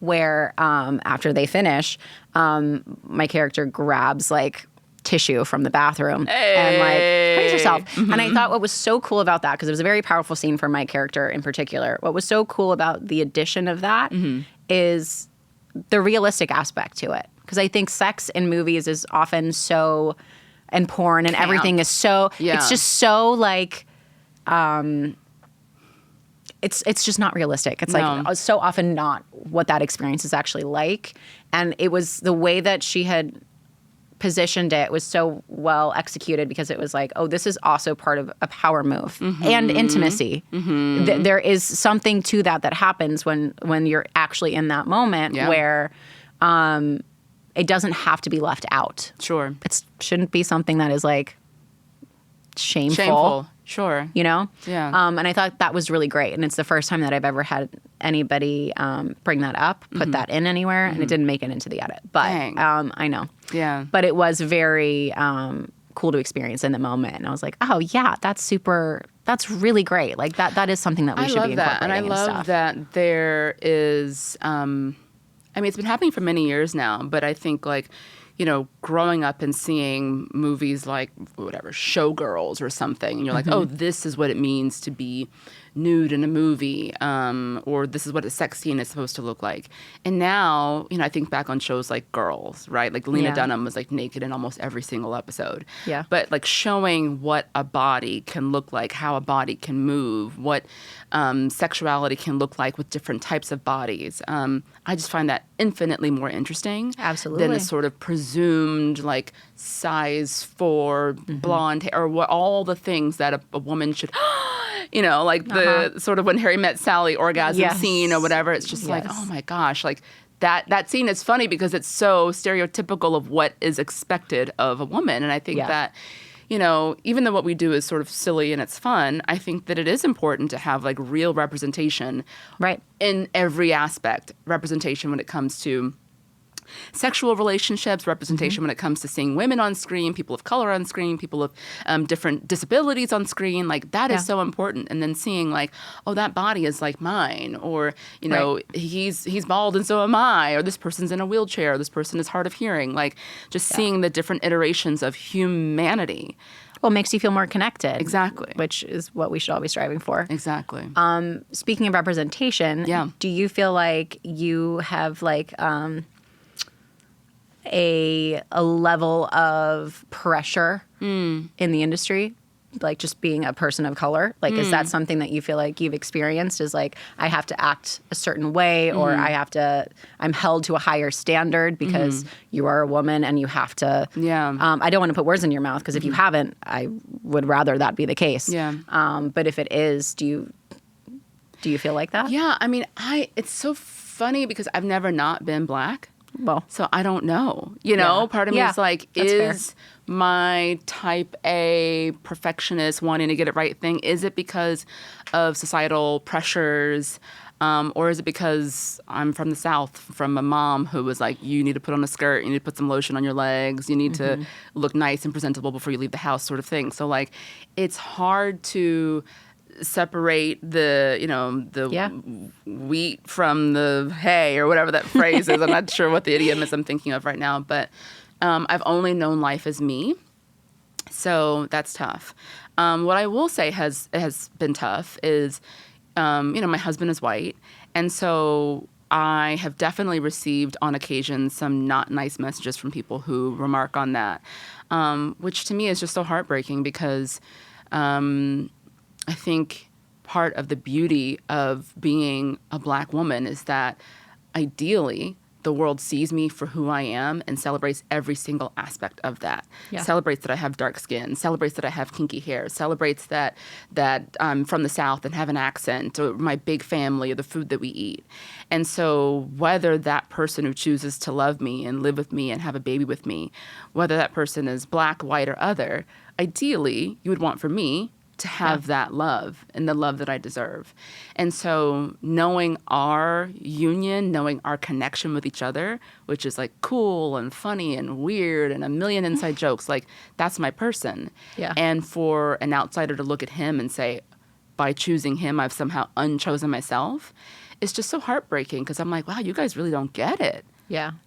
Where after they finish, my character grabs like tissue from the bathroom and like praise yourself. And I thought what was so cool about that, because it was a very powerful scene for my character in particular, what was so cool about the addition of that is the realistic aspect to it. Because I think sex in movies is often so, and porn and everything is so, it's just so like, it's just not realistic. It's like so often not what that experience is actually like. And it was the way that she had positioned it was so well executed because it was like, oh, this is also part of a power move and intimacy. There is something to that happens when you're actually in that moment where it doesn't have to be left out. Sure. It shouldn't be something that is like shameful. Sure. You know? Yeah. And I thought that was really great. And it's the first time that I've ever had anybody bring that up, put that in anywhere, and it didn't make it into the edit. But I know. Yeah. But it was very cool to experience in the moment. And I was like, oh, yeah, that's really great. Like that is something that we should be incorporating. And I love that there is, I mean, it's been happening for many years now, but I think like, you know, growing up and seeing movies like whatever, Showgirls or something, and you're like, oh, this is what it means to be nude in a movie, or this is what a sex scene is supposed to look like. And now, you know, I think back on shows like Girls, right? Like Lena Dunham was like naked in almost every single episode. Yeah. But like showing what a body can look like, how a body can move, what sexuality can look like with different types of bodies. I just find that infinitely more interesting. Absolutely. Than the sort of presumed like size 4 blonde hair, or what all the things that a woman should, you know, like the sort of when Harry Met Sally orgasm scene or whatever. It's just like, oh my gosh, like that scene is funny because it's so stereotypical of what is expected of a woman. And I think that, you know, even though what we do is sort of silly and it's fun, I think that it is important to have like real representation in every aspect. Representation when it comes to sexual relationships, representation when it comes to seeing women on screen, people of color on screen, people of different disabilities on screen. Like that is so important. And then seeing like, oh, that body is like mine, or, you know, he's bald and so am I, or this person's in a wheelchair, or this person is hard of hearing. Like just seeing the different iterations of humanity. Well, it makes you feel more connected. Exactly. Which is what we should always be striving for. Exactly. Speaking of representation, do you feel like you have like a level of pressure in the industry, like just being a person of color? Like, is that something that you feel like you've experienced, is like, I have to act a certain way, or I'm held to a higher standard because you are a woman and you have to, I don't want to put words in your mouth because if you haven't, I would rather that be the case. But if it is, do you feel like that? Yeah. I mean, it's so funny because I've never not been Black. Well, so I don't know, you know, part of me is like, is my type A perfectionist wanting to get it right thing, is it because of societal pressures, or is it because I'm from the South, from a mom who was like, you need to put on a skirt, you need to put some lotion on your legs, you need to look nice and presentable before you leave the house, sort of thing. So like, it's hard to separate the, you know, the wheat from the hay, or whatever that phrase is. I'm not sure what the idiom is I'm thinking of right now, but I've only known life as me. So that's tough. What I will say has been tough is, you know, my husband is white. And so I have definitely received on occasion some not nice messages from people who remark on that, which to me is just so heartbreaking because I think part of the beauty of being a Black woman is that ideally the world sees me for who I am and celebrates every single aspect of that. Celebrates that I have dark skin, celebrates that I have kinky hair, celebrates that I'm from the South and have an accent, or my big family, or the food that we eat. And so whether that person who chooses to love me and live with me and have a baby with me, whether that person is Black, white, or other, ideally you would want for me to have that love and the love that I deserve. And so knowing our union, knowing our connection with each other, which is like cool and funny and weird and a million inside jokes, like that's my person. And for an outsider to look at him and say, by choosing him, I've somehow unchosen myself, it's just so heartbreaking because I'm like, wow, you guys really don't get it.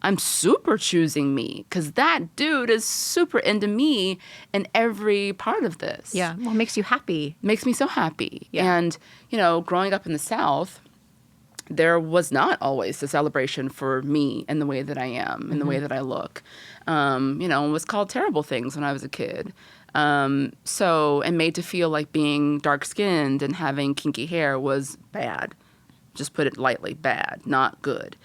I'm super choosing me because that dude is super into me in every part of this. Well, it makes you happy. Makes me so happy. And, you know, growing up in the South, there was not always a celebration for me and the way that I am and the way that I look. You know, it was called terrible things when I was a kid. And made to feel like being dark-skinned and having kinky hair was bad. Just put it lightly, bad, not good.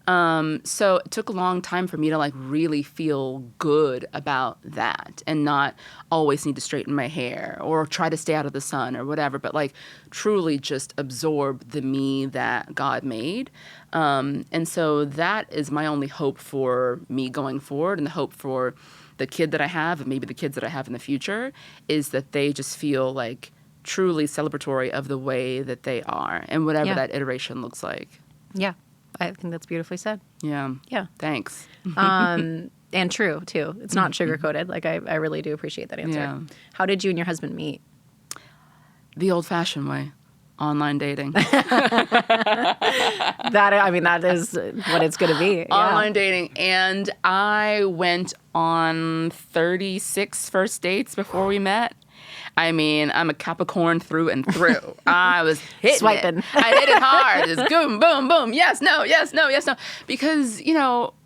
So it took a long time for me to like really feel good about that and not always need to straighten my hair or try to stay out of the sun or whatever, but like truly just absorb the me that God made. And so that is my only hope for me going forward, and the hope for the kid that I have and maybe the kids that I have in the future is that they just feel like truly celebratory of the way that they are and whatever that iteration looks like. Yeah. I think that's beautifully said. Yeah. Yeah. Thanks. And true, too. It's not sugar-coated. Like, I really do appreciate that answer. Yeah. How did you and your husband meet? The old-fashioned way. Online dating. That is what it's going to be. Yeah. Online dating. And I went on 36 first dates before we met. I mean, I'm a Capricorn through and through. I was hitting Swiping. it. I hit it hard. Just boom, boom, boom. Yes, no, yes, no, yes, no. Because,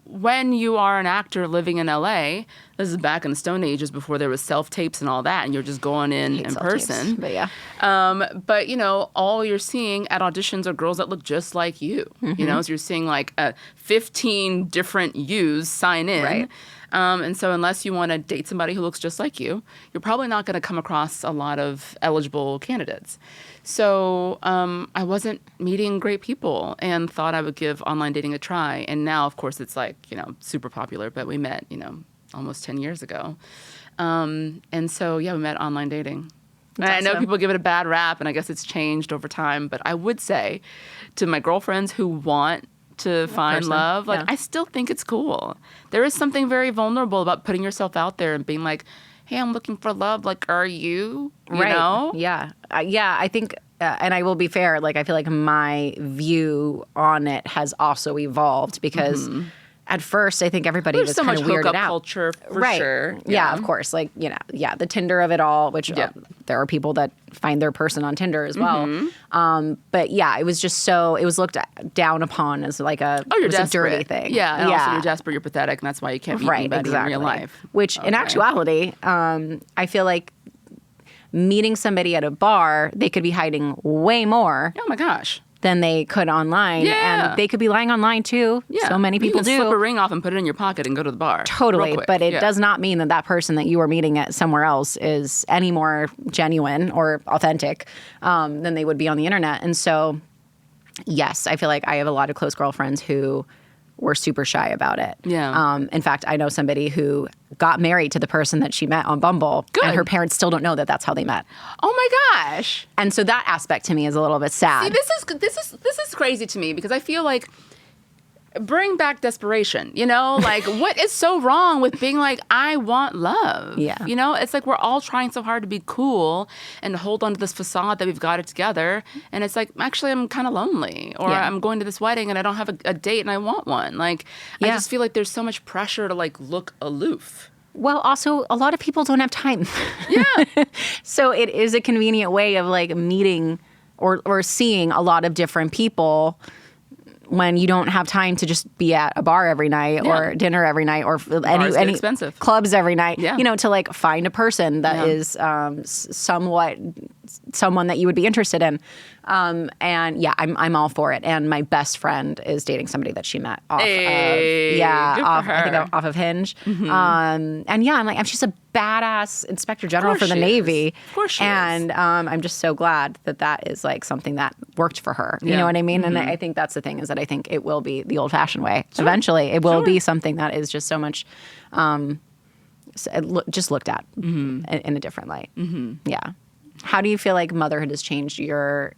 when you are an actor living in LA, this is back in the Stone Ages before there was self-tapes and all that, and you're just going in person. But yeah. But, all you're seeing at auditions are girls that look just like you. So you're seeing like 15 different yous sign in. Right. And so unless you want to date somebody who looks just like you, you're probably not going to come across a lot of eligible candidates. So I wasn't meeting great people and thought I would give online dating a try. And now, of course, it's like, super popular. But we met, almost 10 years ago. And so, we met online dating. That's I know awesome. people give it a bad rap, and I guess it's changed over time. But I would say to my girlfriends who want to find love, like, I still think it's cool. There is something very vulnerable about putting yourself out there and being like, hey, I'm looking for love. Like, are you? You know? Yeah. I think, and I will be fair, like, I feel like my view on it has also evolved because at first I think everybody was so kind much of weirded hookup out. culture for Right. sure. Yeah, of course. Like, the Tinder of it all, which there are people that find their person on Tinder as well. But yeah, it was just it was looked down upon as like you're it was desperate. a dirty thing. Yeah, and also you're desperate, you're pathetic, and that's why you can't meet anybody in real life. Which in actuality, I feel like meeting somebody at a bar, they could be hiding way more Oh my gosh. than they could online. Yeah. And they could be lying online too. Yeah. So many people you can slip a do. ring off and put it in your pocket and go to the bar. Totally. Real quick. But it does not mean that person that you are meeting at somewhere else is any more genuine or authentic than they would be on the internet. And so, yes, I feel like I have a lot of close girlfriends who were super shy about it. Yeah. In fact, I know somebody who got married to the person that she met on Bumble. Good. And her parents still don't know that that's how they met. Oh my gosh. And so that aspect to me is a little bit sad. See, this is crazy to me because I feel like bring back desperation, like what is so wrong with being like, I want love? Yeah. It's like we're all trying so hard to be cool and to hold on to this facade that we've got it together. And it's like, actually, I'm kind of lonely, or I'm going to this wedding and I don't have a date and I want one. Like, I just feel like there's so much pressure to like look aloof. Well, also, a lot of people don't have time. Yeah. So it is a convenient way of like meeting or seeing a lot of different people when you don't have time to just be at a bar every night or dinner every night or any expensive. Clubs every night, Yeah. To like find a person that is somewhat someone that you would be interested in. And yeah, I'm all for it. And my best friend is dating somebody that she met off off of Hinge. And yeah, I'm she's a badass inspector general for the Navy. Of course she is. And I'm just so glad that is like something that worked for her. You know what I mean? And I think that's the thing, is that I think it will be the old fashioned way. Sure. Eventually it will be something that is just so much just looked at in a different light. Yeah. How do you feel like motherhood has changed your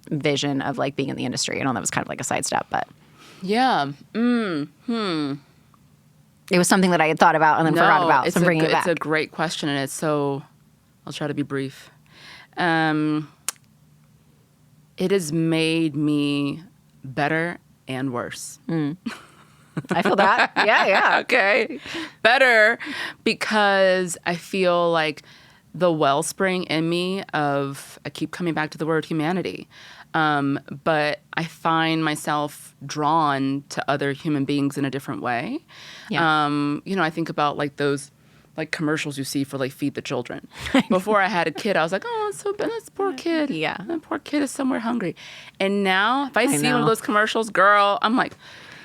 vision of like being in the industry? I know that was kind of like a sidestep, but yeah. It was something that I had thought about and then forgot about. So I'm bringing it back. It's a great question, and I'll try to be brief. It has made me better and worse. I feel that. Yeah. Okay. Better because I feel like the wellspring in me of, I keep coming back to the word humanity, but I find myself drawn to other human beings in a different way. Yeah. I think about like those like commercials you see for like Feed the Children. Before I had a kid, I was like, oh, it's so bad. This poor kid. Yeah. That poor kid is somewhere hungry. And now if I see one know. of those commercials, girl, I'm like,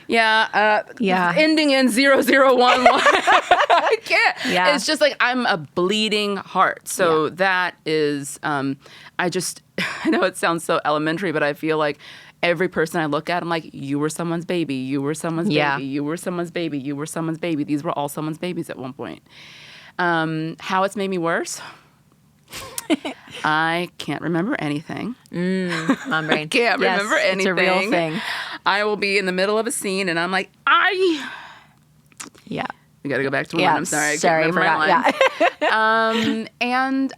Ending in 0011. I can't. Yeah. It's just like I'm a bleeding heart. So that is, I know it sounds so elementary, but I feel like every person I look at, I'm like, you were someone's baby. You were someone's baby. You were someone's baby. You were someone's baby. These were all someone's babies at one point. How it's made me worse? I can't remember anything. Mom brain. Can't remember anything. It's a real thing. I will be in the middle of a scene and I'm like, Yeah. We got to go back to one. I'm sorry. I can't remember my line. And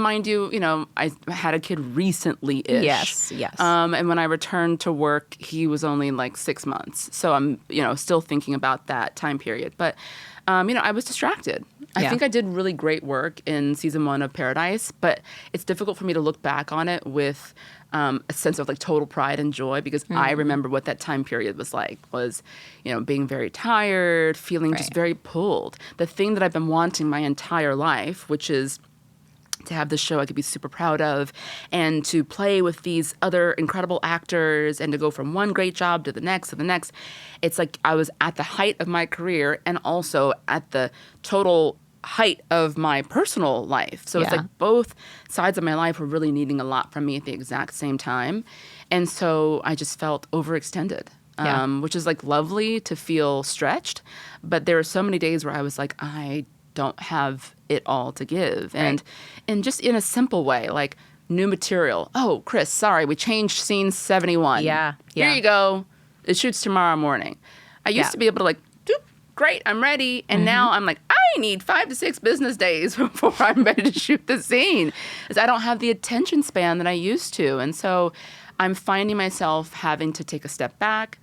mind you, I had a kid recently-ish. Yes. And when I returned to work, he was only like 6 months. So I'm, still thinking about that time period. But, I was distracted. I think I did really great work in season 1 of Paradise, but it's difficult for me to look back on it with a sense of like total pride and joy because I remember what that time period was like, being very tired, feeling just very pulled. The thing that I've been wanting my entire life, which is to have this show I could be super proud of and to play with these other incredible actors and to go from one great job to the next. It's like I was at the height of my career and also at the total height of my personal life. So it's like both sides of my life were really needing a lot from me at the exact same time. And so I just felt overextended, which is like lovely to feel stretched. But there were so many days where I was like, I don't have it all to give. And just in a simple way, like new material. Oh, Krys, sorry, we changed scene 71. Yeah. Here you go. It shoots tomorrow morning. I used to be able to like, great, I'm ready. And now I'm like, I need 5 to 6 business days before I'm ready to shoot the scene. Because I don't have the attention span that I used to. And so I'm finding myself having to take a step back.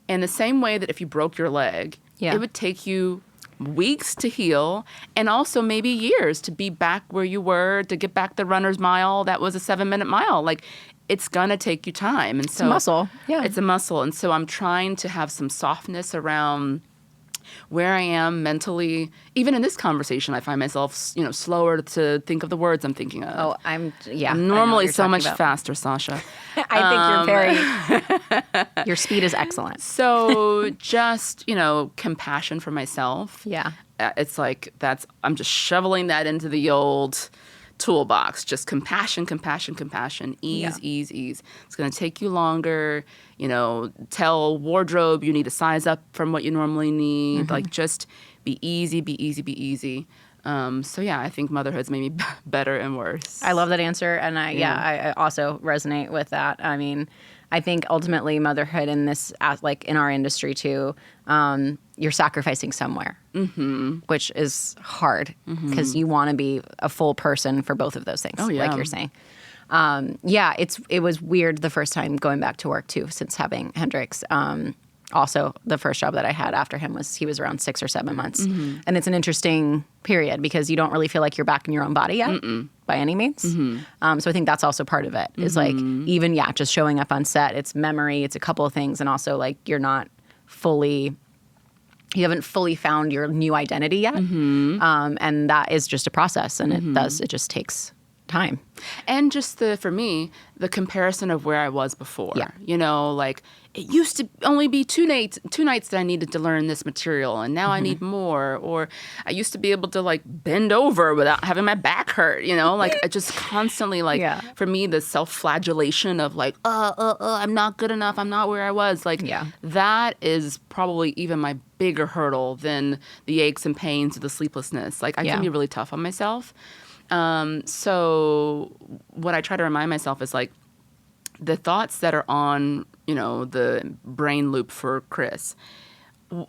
In the same way that if you broke your leg, it would take you weeks to heal and also maybe years to be back where you were, to get back the runner's mile that was a 7-minute mile. Like, it's going to take you time. And so it's a muscle. Yeah. It's a muscle. And so I'm trying to have some softness around where I am mentally. Even in this conversation, I find myself, slower to think of the words I'm thinking of. Oh, I'm normally so much faster, Sasha. I think you're very, your speed is excellent. So just, compassion for myself. Yeah. It's like I'm just shoveling that into the old toolbox. Just compassion, ease. It's going to take you longer. Tell wardrobe you need to size up from what you normally need. Like, just be easy. I think motherhood's made me better and worse. I love that answer. And I also resonate with that. I mean, I think ultimately motherhood in this, like in our industry too, you're sacrificing somewhere, which is hard because you want to be a full person for both of those things, like you're saying. It was weird the first time going back to work too, since having Hendrix. Also, the first job that I had after him he was around 6 or 7 months. And it's an interesting period because you don't really feel like you're back in your own body yet by any means. So I think that's also part of it is like even, just showing up on set, it's memory, it's a couple of things. And also like you haven't fully found your new identity yet. And that is just a process and it just takes time. And just for me, the comparison of where I was before, like it used to only be two nights that I needed to learn this material. And now I need more. Or I used to be able to like bend over without having my back hurt, like I just constantly for me, the self-flagellation of like, I'm not good enough. I'm not where I was. Like that is probably even my bigger hurdle than the aches and pains or the sleeplessness. Like I can be really tough on myself. So what I try to remind myself is like the thoughts that are on, the brain loop for Krys,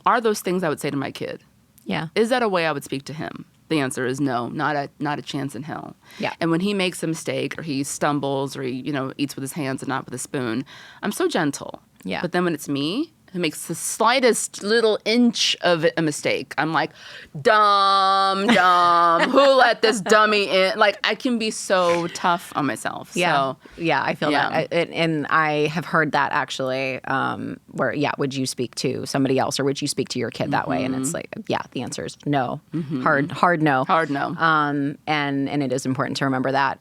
are those things I would say to my kid? Yeah. Is that a way I would speak to him? The answer is no, not a chance in hell. Yeah. And when he makes a mistake or he stumbles or he, eats with his hands and not with a spoon, I'm so gentle. Yeah. But then when it's me, who makes the slightest little inch of a mistake, I'm like, dumb, who let this dummy in? Like, I can be so tough on myself. Yeah, so, I feel that. And I have heard that actually, where, would you speak to somebody else or would you speak to your kid that way? And it's like, the answer is no. Hard no. Hard no. And it is important to remember that.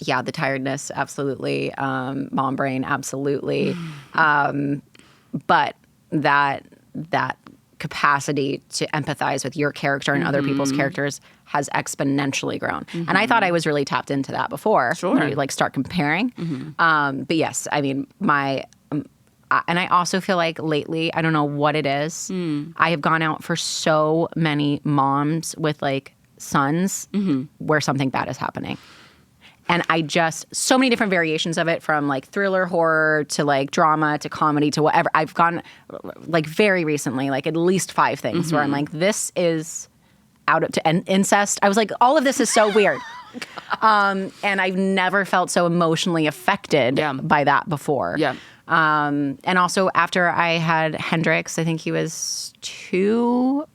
Yeah, the tiredness, absolutely. Mom brain, absolutely. But that capacity to empathize with your character and other people's characters has exponentially grown. And I thought I was really tapped into that before. Sure. You like start comparing. But yes, I mean, and I also feel like lately, I don't know what it is. I have gone out for so many moms with like sons where something bad is happening. And so many different variations of it, from like thriller horror to like drama to comedy to whatever. I've gone like very recently, like at least 5 things where I'm like, this is out of incest. I was like, all of this is so weird. And I've never felt so emotionally affected by that before. Yeah. And also after I had Hendrix, I think he was two,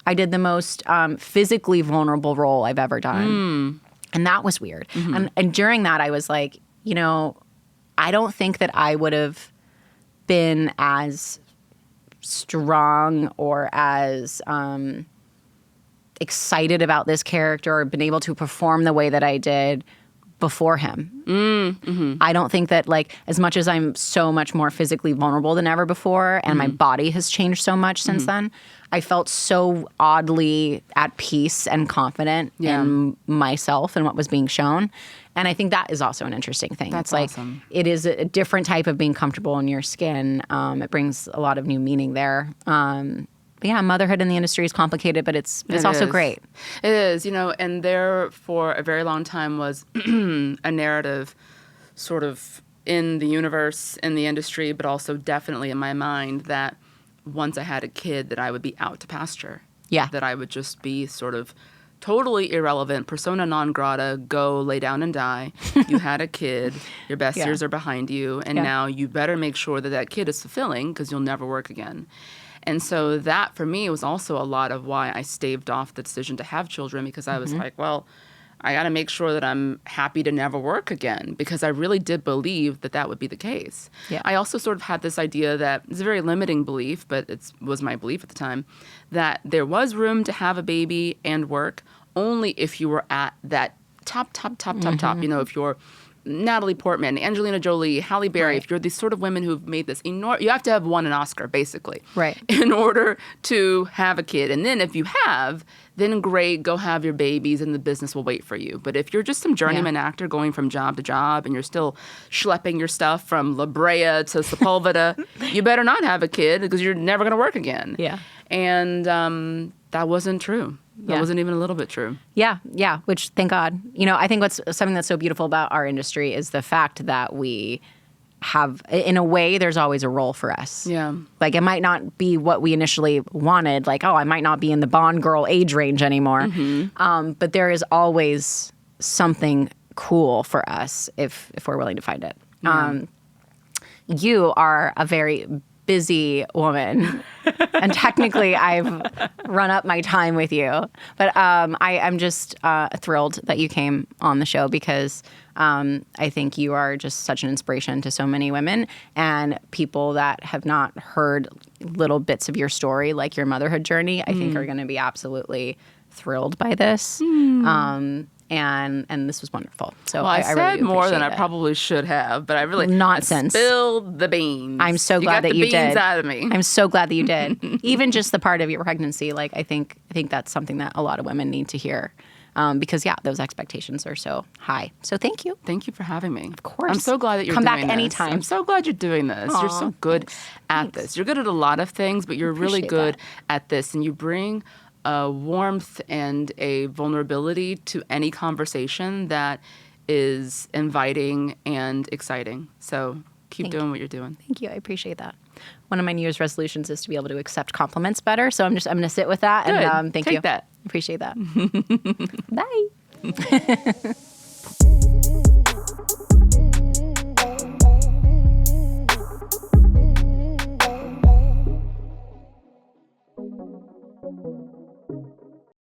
I did the most physically vulnerable role I've ever done. And that was weird. And during that, I was like, you know, I don't think that I would have been as strong or as excited about this character or been able to perform the way that I did before him. I don't think that, like, as much as I'm so much more physically vulnerable than ever before, and my body has changed so much since then, I felt so oddly at peace and confident in myself and what was being shown. And I think that is also an interesting thing. That's like, awesome. It is a different type of being comfortable in your skin. It brings a lot of new meaning there. But yeah, motherhood in the industry is complicated, but it's also great. It is, you know, and there for a very long time was a narrative sort of in the universe, in the industry, but also definitely in my mind that once I had a kid that I would be out to pasture. Yeah. That I would just be sort of totally irrelevant, persona non grata, go lay down and die. You had a kid, your best years are behind you, and now you better make sure that that kid is fulfilling because you'll never work again. And so that, for me, was also a lot of why I staved off the decision to have children, because I was like, well, I got to make sure that I'm happy to never work again, because I really did believe that that would be the case. Yeah. I also sort of had this idea that it's a very limiting belief, but it was my belief at the time, that there was room to have a baby and work only if you were at that top. You know, if you're Natalie Portman, Angelina Jolie, Halle Berry, if you're these sort of women who've made this enormous, you have to have won an Oscar, basically, in order to have a kid. And then if you have, then great, go have your babies and the business will wait for you. But if you're just some journeyman actor going from job to job and you're still schlepping your stuff from La Brea to Sepulveda, you better not have a kid because you're never going to work again. Yeah. And that wasn't true. That wasn't even a little bit true. Yeah, which, thank God. You know, I think something that's so beautiful about our industry is the fact that we have, in a way, there's always a role for us. Yeah. Like, it might not be what we initially wanted. Like, oh, I might not be in the Bond girl age range anymore. But there is always something cool for us if we're willing to find it. Yeah. You are a very busy woman. And technically, I've run up my time with you. But I'm just thrilled that you came on the show, because I think you are just such an inspiration to so many women and people that have not heard little bits of your story, like your motherhood journey, I think are going to be absolutely thrilled by this. And this was wonderful. So well, I really said more than appreciate I probably should have, but I really Nonsense. spilled the beans. I'm so glad that you did. You got the beans out of me. I'm so glad that you did. Even just the part of your pregnancy, like I think that's something that a lot of women need to hear. Because those expectations are so high. So thank you. Thank you for having me. Of course. I'm so glad that you're Come doing back this. anytime. I'm so glad you're doing this. Aw, you're so good at this. You're good at a lot of things, but you're really good at this. And you bring a warmth and a vulnerability to any conversation that is inviting and exciting. So keep doing what you're doing. Thank you. I appreciate that. One of my New Year's resolutions is to be able to accept compliments better. So I'm going to sit with that. Good. And thank you. Take that. Appreciate that. Bye.